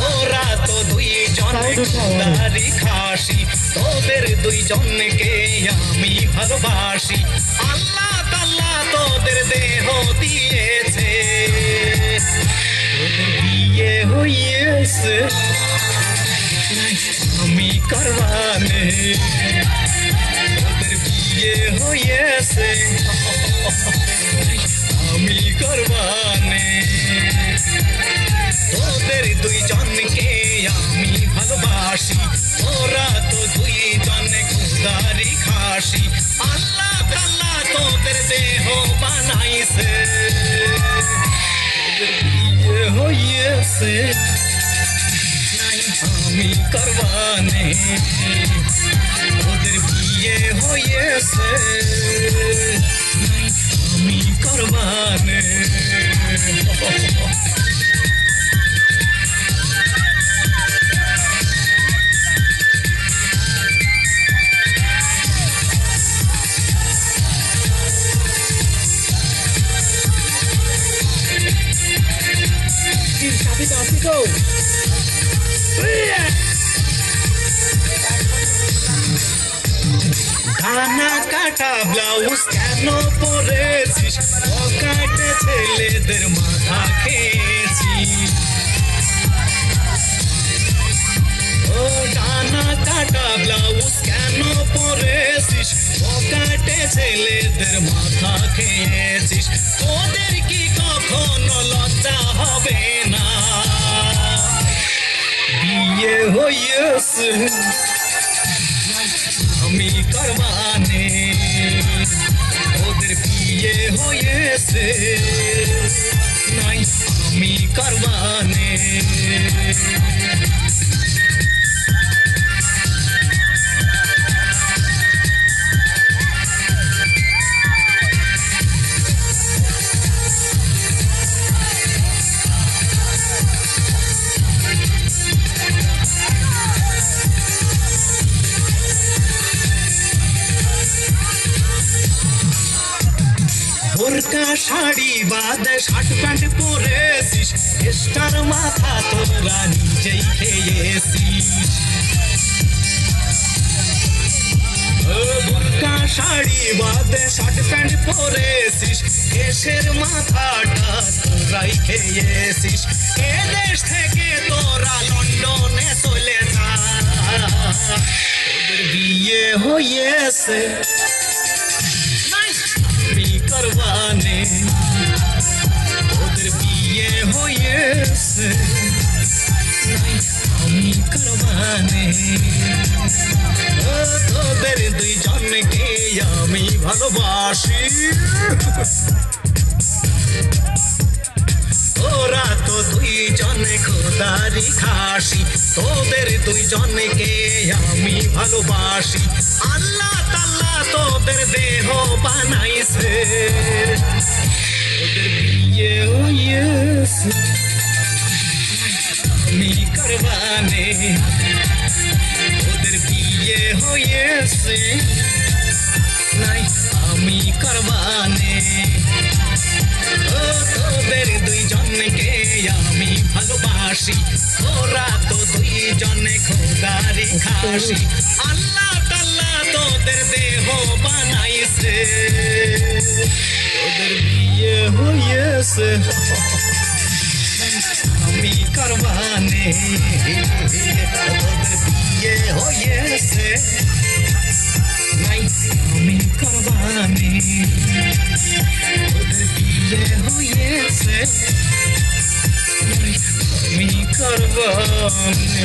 ওরা তো দুইজন খুদারি খাসি, তোদের দুইজনকে আমি ভালোবাসি। আল্লাহ তাআলা তোদের দেহ দিয়েছে, তোদের বিয়ে হয়েছে আমি করবানে, তোদের বিয়ে হয়েছে আমি করবানে। তোদের দুইজনকে আমি ভালোবাসি, ওরা তো দুইজন খুদারি খাসি। আল্লাহ তাআলা তোদের দেহ বানাইছে, তোদের বিয়ে হয়েছে আমি করবানে, তোদের বিয়ে হয়েছে আমি করবানে। Go! কানা কাটা ব্লাউজ কেন পরেছিস, পকেটে ছেলেদের মাথা খেয়েছিস। ও ডানা কাটা ব্লাউজ কেন পরেছিস, পকেটে ছেলেদের মাথা খেয়েছিস। তোদের কি কখনো লজ্জা হবে না, বিয়ে হয়েছে আমি করবানে, ওদের বিয়ে হয়েছে নাই আমি করবানে। বোরকা শাড়ি বাদে শার্ট প্যান্ট পরেছিস, স্টার মাথা তোরা নিজেই খেয়েছিস। বোরকা শাড়ি বাদে শার্ট প্যান্ট পরেছিস, দেশের মাথাটা তোরাই খেয়েছিস। এ দেশ থেকে তোরা লন্ডনে চলে যা, তোদের বিয়ে হয়েছে আমি করবানে, ওদের বিয়ে হয়েছে আমি করবানে। তোদের দুইজনকে আমি ভালোবাসি, ওরা তো দুইজন খুদারি খাসি। তোদের দুইজনকে আমি ভালোবাসি, আল্লাহ তাআলা তোদের দেহ বানাইছে, তোদের বিয়ে হয়েছে আমি করবানে, তোদের বিয়ে হয়েছে নাই আমি করবানে। তোদের দুইজনকে আমি ভালোবাসি, ওরা তো দুইজন খুদারি খাসি। আল্লাহ তাআলা তোদের দেহ বানাইছে, তোদের বিয়ে হয়েছে আমি করবানে, তোদের বিয়ে হয়েছে নাই আমি করবানে, তোদের বিয়ে হয়েছে আমি করবানে।